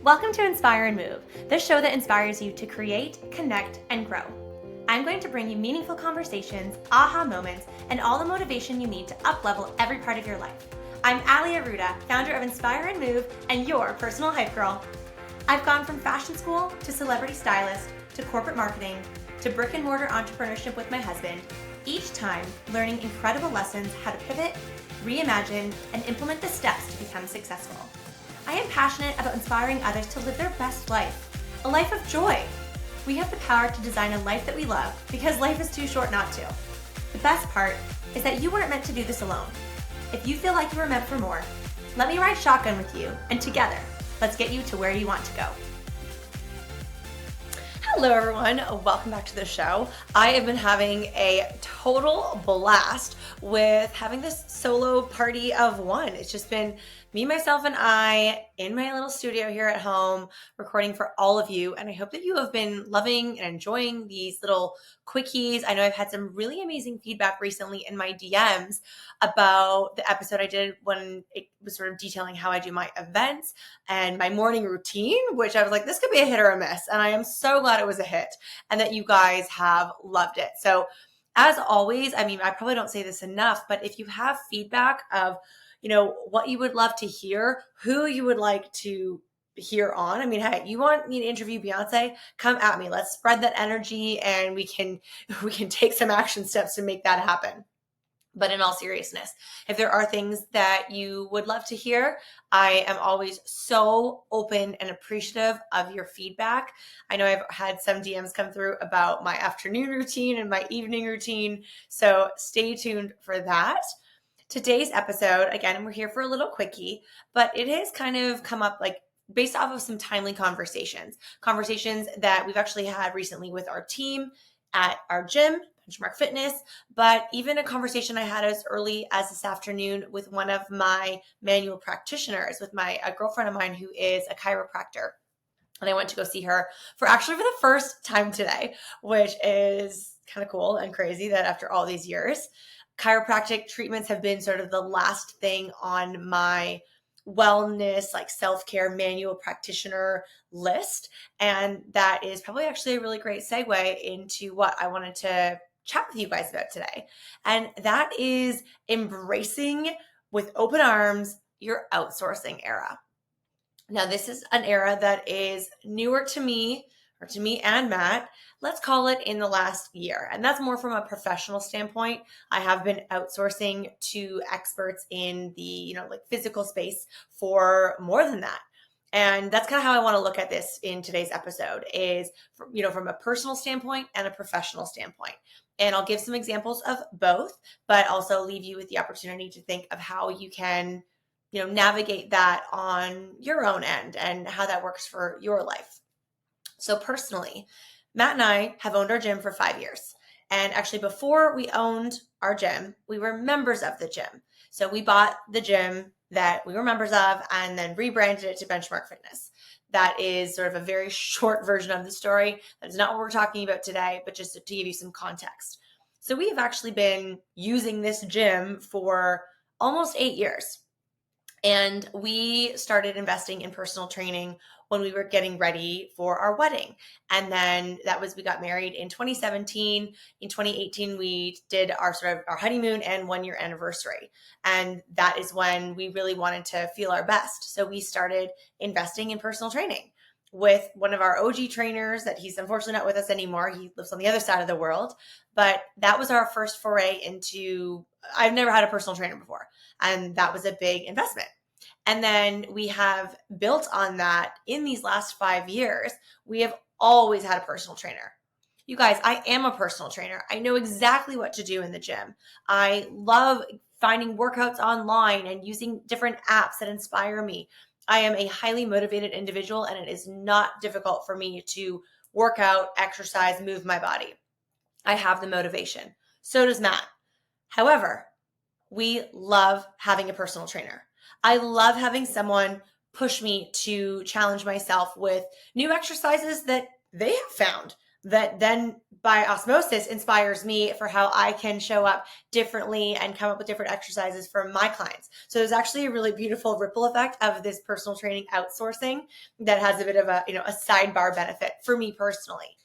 Welcome to Inspire and Move, the show that inspires you to create, connect, and grow. I'm going to bring you meaningful conversations, aha moments, and all the motivation you need to up-level every part of your life. I'm Ali Aruda, founder of Inspire and Move, and your personal hype girl. I've gone from fashion school to celebrity stylist to corporate marketing to brick and mortar entrepreneurship with my husband, each time learning incredible lessons how to pivot, reimagine, and implement the steps to become successful. I am passionate about inspiring others to live their best life, a life of joy. We have the power to design a life that we love because life is too short not to. The best part is that you weren't meant to do this alone. If you feel like you were meant for more, let me ride shotgun with you, and together, let's get you to where you want to go. Hello everyone, welcome back to the show. I have been having a total blast with having this solo party of one. It's just been me, myself, and I in my little studio here at home recording for all of you. And I hope that you have been loving and enjoying these little quickies. I know I've had some really amazing feedback recently in my DMs about the episode I did when it was sort of detailing how I do my events and my morning routine, which I was like, this could be a hit or a miss. And I am so glad it was a hit and that you guys have loved it. So as always, I mean, I probably don't say this enough, but if you have feedback of, what you would love to hear, who you would like to hear on. I mean, hey, you want me to interview Beyonce? Come at me. Let's spread that energy and we can take some action steps to make that happen. But in all seriousness, if there are things that you would love to hear, I am always so open and appreciative of your feedback. I know I've had some DMs come through about my afternoon routine and my evening routine, so stay tuned for that. Today's episode, again, we're here for a little quickie, but it has kind of come up like based off of some timely conversations that we've actually had recently with our team at our gym, Benchmark Fitness, but even a conversation I had as early as this afternoon with one of my manual practitioners, with a girlfriend of mine who is a chiropractor. And I went to go see her for the first time today, which is kind of cool and crazy that after all these years, chiropractic treatments have been sort of the last thing on my wellness, like self-care manual practitioner list. And that is probably actually a really great segue into what I wanted to chat with you guys about today. And that is embracing with open arms your outsourcing era. Now, this is an era that is newer to me, or to me and Matt. Let's call it in the last year. And that's more from a professional standpoint. I have been outsourcing to experts in the, physical space for more than that. And that's kind of how I want to look at this in today's episode is, from a personal standpoint and a professional standpoint. And I'll give some examples of both, but also leave you with the opportunity to think of how you can, navigate that on your own end and how that works for your life. So personally, Matt and I have owned our gym for 5 years. And actually before we owned our gym, we were members of the gym. So we bought the gym that we were members of and then rebranded it to Benchmark Fitness. That is sort of a very short version of the story. That is not what we're talking about today, but just to give you some context. So we have actually been using this gym for almost 8 years. And we started investing in personal training when we were getting ready for our wedding. And then we got married in 2017. In 2018, we did our honeymoon and 1 year anniversary. And that is when we really wanted to feel our best. So we started investing in personal training with one of our OG trainers that he's unfortunately not with us anymore. He lives on the other side of the world. But that was our first foray into, I've never had a personal trainer before. And that was a big investment. And then we have built on that in these last 5 years. We have always had a personal trainer. You guys, I am a personal trainer. I know exactly what to do in the gym. I love finding workouts online and using different apps that inspire me. I am a highly motivated individual, and it is not difficult for me to work out, exercise, move my body. I have the motivation. So does Matt. However, we love having a personal trainer. I love having someone push me to challenge myself with new exercises that they have found. that then by osmosis inspires me for how I can show up differently and come up with different exercises for my clients. So there's actually a really beautiful ripple effect of this personal training outsourcing that has a bit of a sidebar benefit for me personally.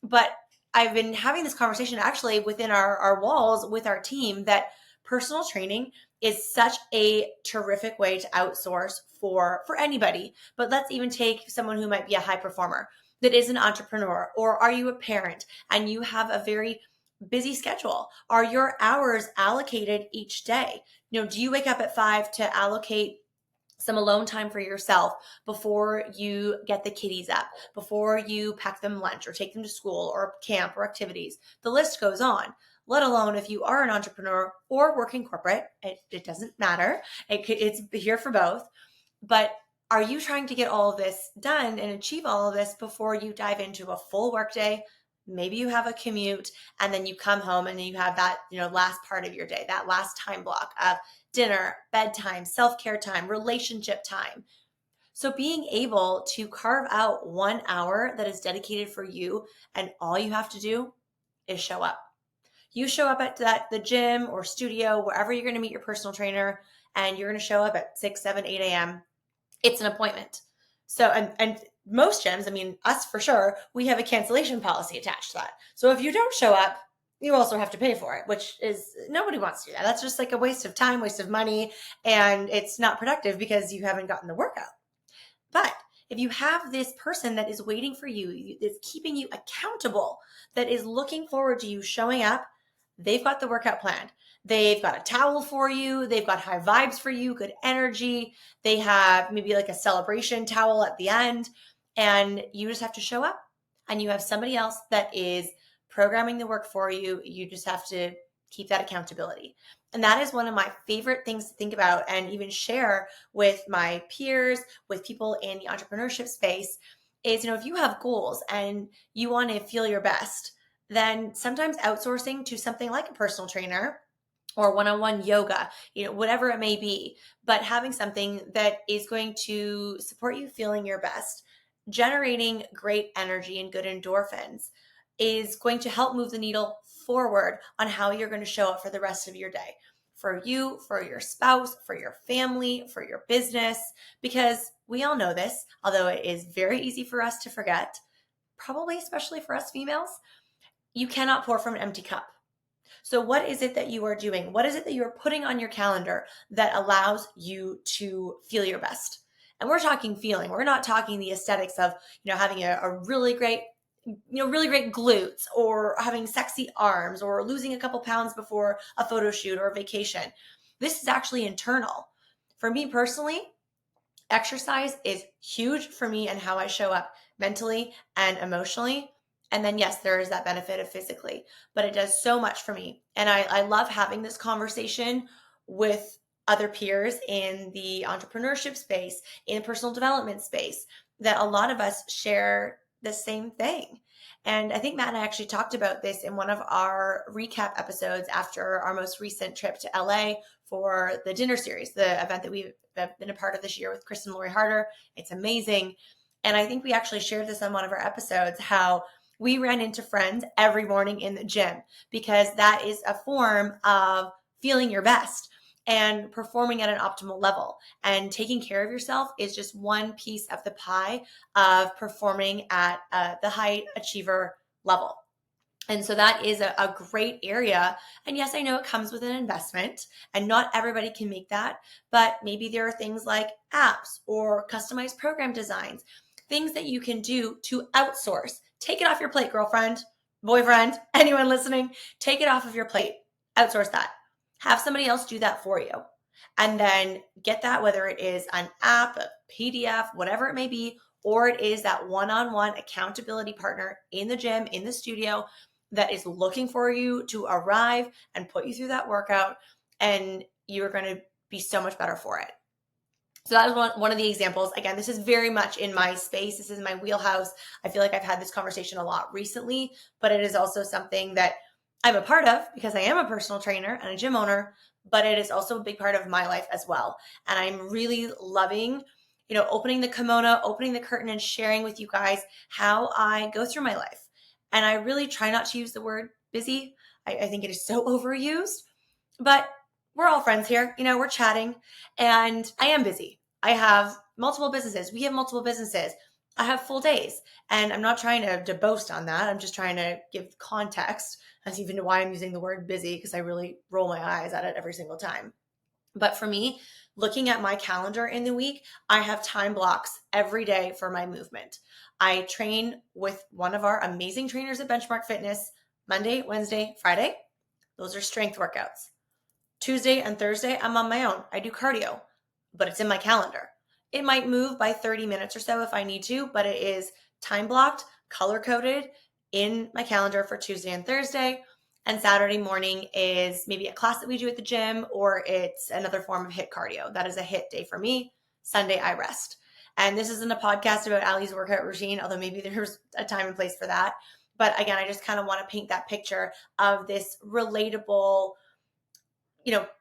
But I've been having this conversation actually within our walls with our team that personal training is such a terrific way to outsource for anybody. But let's even take someone who might be a high performer that is an entrepreneur, or are you a parent and you have a very busy schedule? Are your hours allocated each day? Do you wake up at 5 to allocate some alone time for yourself before you get the kiddies up, before you pack them lunch or take them to school or camp or activities? The list goes on. Let alone if you are an entrepreneur or working corporate, it doesn't matter. It's here for both. But are you trying to get all of this done and achieve all of this before you dive into a full workday? Maybe you have a commute and then you come home and then you have that, last part of your day, that last time block of dinner, bedtime, self-care time, relationship time. So being able to carve out 1 hour that is dedicated for you, and all you have to do is show up. You show up at the gym or studio, wherever you're going to meet your personal trainer, and you're going to show up at 6, 7, 8 a.m. It's an appointment. So, and most gyms, us for sure, we have a cancellation policy attached to that. So if you don't show up, you also have to pay for it, which is, nobody wants to do that. That's just like a waste of time, waste of money, and it's not productive because you haven't gotten the workout. But if you have this person that is waiting for you, is keeping you accountable, that is looking forward to you showing up, they've got the workout planned. They've got a towel for you. They've got high vibes for you, good energy. They have maybe like a celebration towel at the end, and you just have to show up, and you have somebody else that is programming the work for you. You just have to keep that accountability. And that is one of my favorite things to think about and even share with my peers, with people in the entrepreneurship space is, if you have goals and you want to feel your best, then sometimes outsourcing to something like a personal trainer or one-on-one yoga, whatever it may be, but having something that is going to support you feeling your best, generating great energy and good endorphins, is going to help move the needle forward on how you're going to show up for the rest of your day, for you, for your spouse, for your family, for your business, because we all know this, although it is very easy for us to forget, probably especially for us females, you cannot pour from an empty cup. So what is it that you are doing? What is it that you are putting on your calendar that allows you to feel your best? And we're talking feeling. We're not talking the aesthetics of, having a really great really great glutes or having sexy arms or losing a couple pounds before a photo shoot or a vacation. This is actually internal. For me personally, exercise is huge for me and how I show up mentally and emotionally. And then, yes, there is that benefit of physically, but it does so much for me. And I love having this conversation with other peers in the entrepreneurship space, in the personal development space, that a lot of us share the same thing. And I think Matt and I actually talked about this in one of our recap episodes after our most recent trip to LA for the dinner series, the event that we've been a part of this year with Chris and Lori Harder. It's amazing. And I think we actually shared this on one of our episodes, how we ran into friends every morning in the gym, because that is a form of feeling your best and performing at an optimal level. And taking care of yourself is just one piece of the pie of performing at the high achiever level. And so that is a great area. And yes, I know it comes with an investment and not everybody can make that, but maybe there are things like apps or customized program designs, things that you can do to outsource. Take it off your plate, girlfriend, boyfriend, anyone listening, take it off of your plate, outsource that. Have somebody else do that for you. And then get that, whether it is an app, a PDF, whatever it may be, or it is that one-on-one accountability partner in the gym, in the studio, that is looking for you to arrive and put you through that workout, and you're going to be so much better for it. So that was one of the examples. Again, this is very much in my space. This is my wheelhouse. I feel like I've had this conversation a lot recently, but it is also something that I'm a part of because I am a personal trainer and a gym owner, but it is also a big part of my life as well. And I'm really loving, opening the kimono, opening the curtain and sharing with you guys how I go through my life And I really try not to use the word busy. I think it is so overused, but we're all friends here. We're chatting, and I am busy. I have multiple businesses. We have multiple businesses. I have full days, and I'm not trying to boast on that. I'm just trying to give context. That's even why I'm using the word busy, because I really roll my eyes at it every single time. But for me, looking at my calendar in the week, I have time blocks every day for my movement. I train with one of our amazing trainers at Benchmark Fitness Monday, Wednesday, Friday. Those are strength workouts. Tuesday and Thursday, I'm on my own. I do cardio, but it's in my calendar. It might move by 30 minutes or so if I need to, but it is time blocked, color coded in my calendar for Tuesday and Thursday. And Saturday morning is maybe a class that we do at the gym, or it's another form of HIIT cardio. That is a HIIT day for me. Sunday, I rest. And this isn't a podcast about Allie's workout routine, although maybe there's a time and place for that. But again, I just kind of want to paint that picture of this relatable,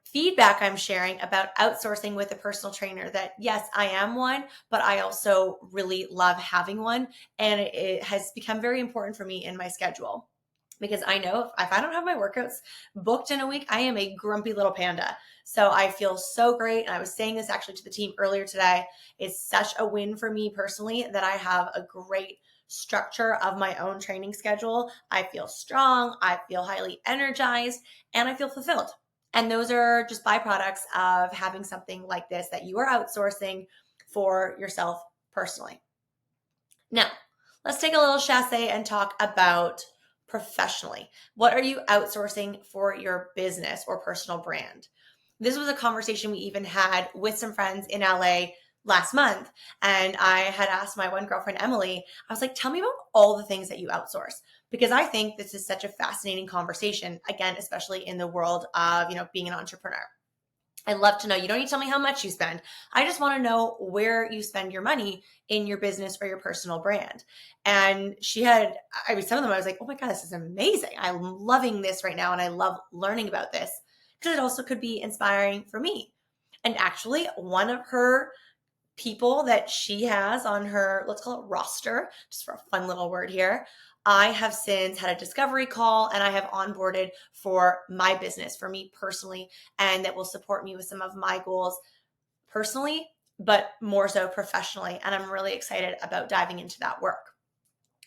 feedback I'm sharing about outsourcing with a personal trainer, that yes, I am one, but I also really love having one. And it has become very important for me in my schedule, because I know if I don't have my workouts booked in a week, I am a grumpy little panda. So I feel so great. And I was saying this actually to the team earlier today. It's such a win for me personally that I have a great structure of my own training schedule. I feel strong, I feel highly energized, and I feel fulfilled. And those are just byproducts of having something like this that you are outsourcing for yourself personally. Now, let's take a little chasse and talk about professionally. What are you outsourcing for your business or personal brand? This was a conversation we even had with some friends in LA last month. And I had asked my one girlfriend, Emily, I was like, tell me about all the things that you outsource, because I think this is such a fascinating conversation, again, especially in the world of, being an entrepreneur. I'd love to know. You don't need to tell me how much you spend. I just want to know where you spend your money in your business or your personal brand. And some of them I was like, oh my God, this is amazing. I'm loving this right now. And I love learning about this, because it also could be inspiring for me. And actually, one of her people that she has on her, let's call it roster, just for a fun little word here, I have since had a discovery call, and I have onboarded for my business, for me personally, and that will support me with some of my goals personally, but more so professionally. And I'm really excited about diving into that work.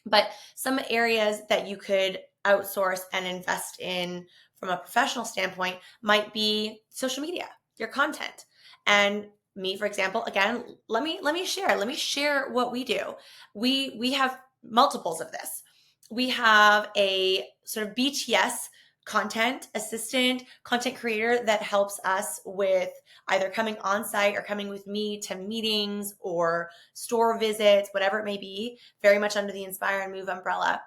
But some areas that you could outsource and invest in from a professional standpoint might be social media, your content. And me, for example, again, let me share what we do. We have multiples of this. We have a sort of BTS content assistant, content creator that helps us with either coming on site or coming with me to meetings or store visits, whatever it may be, very much under the Inspire and Move umbrella,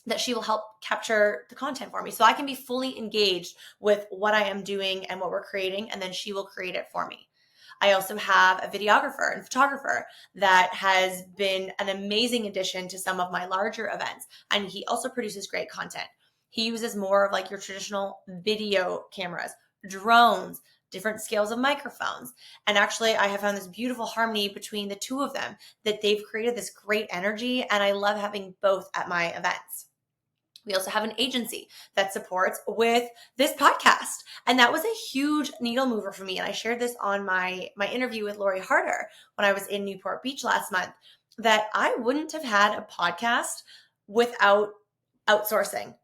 that she will help capture the content for me so I can be fully engaged with what I am doing and what we're creating, and then she will create it for me. I also have a videographer and photographer that has been an amazing addition to some of my larger events, and he also produces great content. He uses more of like your traditional video cameras, drones, different scales of microphones. And actually, I have found this beautiful harmony between the two of them, that they've created this great energy, and I love having both at my events. We also have an agency that supports with this podcast. And that was a huge needle mover for me. And I shared this on my interview with Lori Harder when I was in Newport Beach last month, that I wouldn't have had a podcast without outsourcing.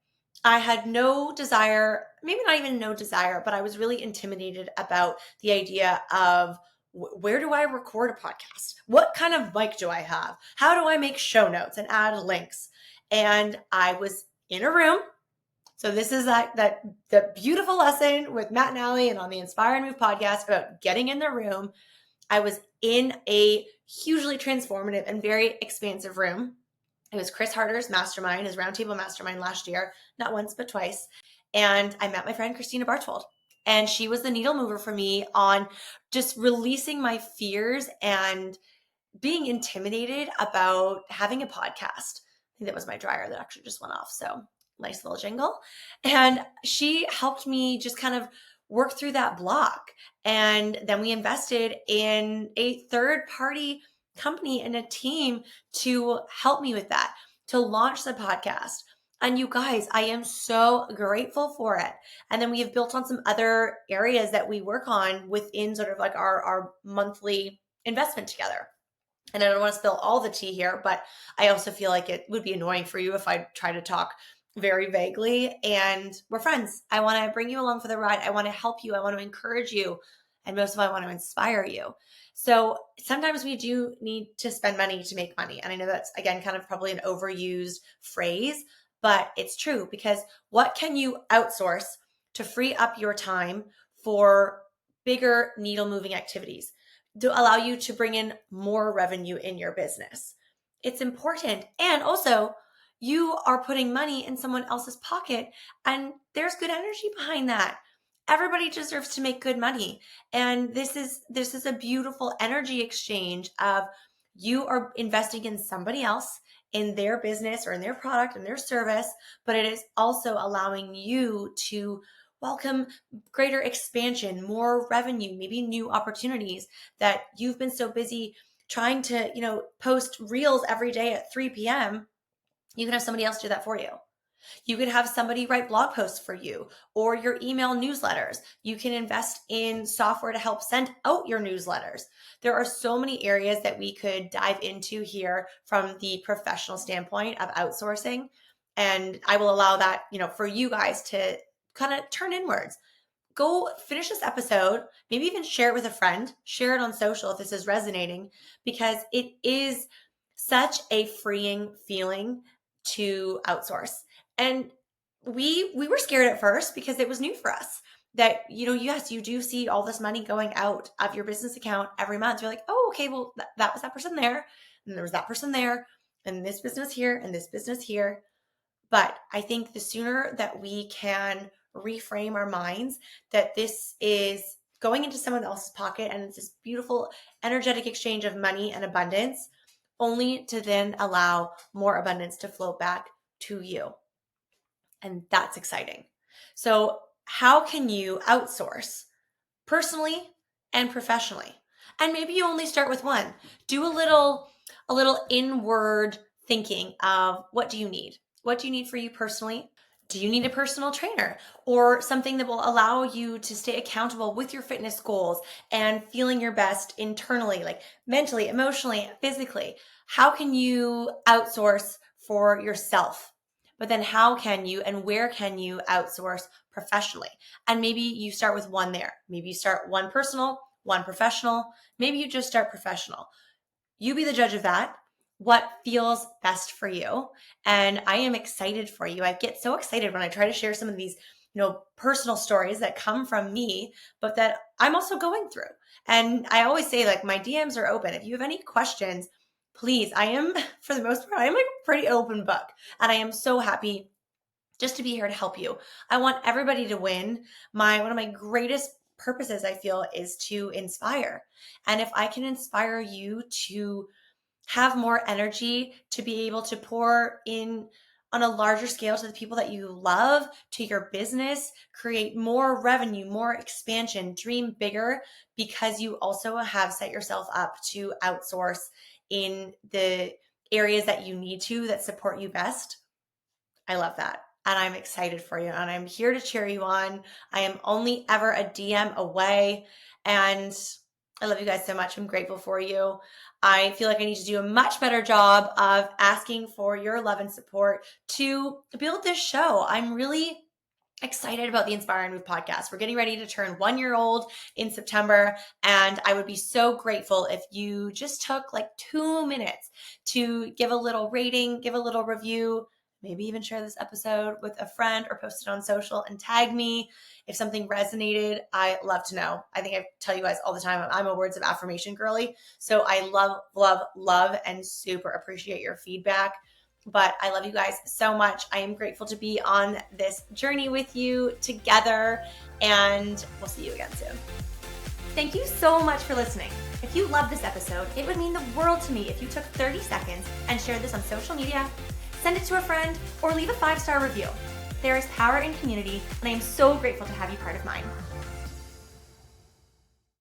I had no desire, maybe not even no desire, but I was really intimidated about the idea of where do I record a podcast? What kind of mic do I have? How do I make show notes and add links? And I was in a room. So this is the beautiful lesson with Matt and Allie and on the Inspire and Move podcast about getting in the room. I was in a hugely transformative and very expansive room. It was Chris Harder's mastermind, his roundtable mastermind last year, not once, but twice. And I met my friend Christina Bartwold. And she was the needle mover for me on just releasing my fears and being intimidated about having a podcast. I think that was my dryer that actually just went off. So nice little jingle. And she helped me just kind of work through that block. And then we invested in a third-party company and a team to help me with that, to launch the podcast. And you guys, I am so grateful for it. And then we have built on some other areas that we work on within sort of like our monthly investment together. And I don't want to spill all the tea here, but I also feel like it would be annoying for you if I try to talk very vaguely. And we're friends. I want to bring you along for the ride. I want to help you. I want to encourage you. And most of all, I want to inspire you. So sometimes we do need to spend money to make money. And I know that's, again, kind of probably an overused phrase, but it's true, because what can you outsource to free up your time for bigger needle moving activities, to allow you to bring in more revenue in your business? It's important. And also, you are putting money in someone else's pocket, and there's good energy behind that. Everybody deserves to make good money. And this is a beautiful energy exchange of you are investing in somebody else, in their business or in their product and their service, but it is also allowing you to welcome greater expansion, more revenue, maybe new opportunities that you've been so busy trying to, post reels every day at 3 p.m. You can have somebody else do that for you. You could have somebody write blog posts for you or your email newsletters. You can invest in software to help send out your newsletters. There are so many areas that we could dive into here from the professional standpoint of outsourcing. And I will allow that, for you guys to kind of turn inwards. Go finish this episode, maybe even share it with a friend, share it on social if this is resonating, because it is such a freeing feeling to outsource. And we were scared at first because it was new for us. That, yes, you do see all this money going out of your business account every month. You're like, oh, okay, well, that was that person there, and there was that person there, and this business here, and this business here. But I think the sooner that we can reframe our minds that this is going into someone else's pocket and it's this beautiful energetic exchange of money and abundance, only to then allow more abundance to flow back to you. And that's exciting. So how can you outsource personally and professionally? And maybe you only start with one. Do a little inward thinking of, what do you need? What do you need for you personally? Do you need a personal trainer or something that will allow you to stay accountable with your fitness goals and feeling your best internally, like mentally, emotionally, physically? How can you outsource for yourself? But then how can you and where can you outsource professionally? And maybe you start with one there. Maybe you start one personal, one professional. Maybe you just start professional. You be the judge of that. What feels best for you? And I am excited for you. I get so excited when I try to share some of these, personal stories that come from me, but that I'm also going through. And I always say, like, my DMs are open. If you have any questions, please, I am, for the most part, I am like a pretty open book. And I am so happy just to be here to help you. I want everybody to win. One of my greatest purposes, I feel, is to inspire. And if I can inspire you to have more energy, to be able to pour in on a larger scale to the people that you love, to your business, create more revenue, more expansion, dream bigger, because you also have set yourself up to outsource in the areas that you need to, that support you best. I love that. And I'm excited for you. And I'm here to cheer you on. I am only ever a DM away. And I love you guys so much. I'm grateful for you. I feel like I need to do a much better job of asking for your love and support to build this show. I'm really excited about the Inspiring Move podcast. We're getting ready to turn 1 year old in September, and I would be so grateful if you just took like 2 minutes to give a little rating, give a little review, maybe even share this episode with a friend or post it on social and tag me. If something resonated, I love to know. I think I tell you guys all the time, I'm a words of affirmation girly. So I love, love, love, and super appreciate your feedback. But I love you guys so much. I am grateful to be on this journey with you together, and we'll see you again soon. Thank you so much for listening. If you love this episode, it would mean the world to me if you took 30 seconds and shared this on social media, send it to a friend, or leave a 5-star review. There is power in community, and I am so grateful to have you part of mine.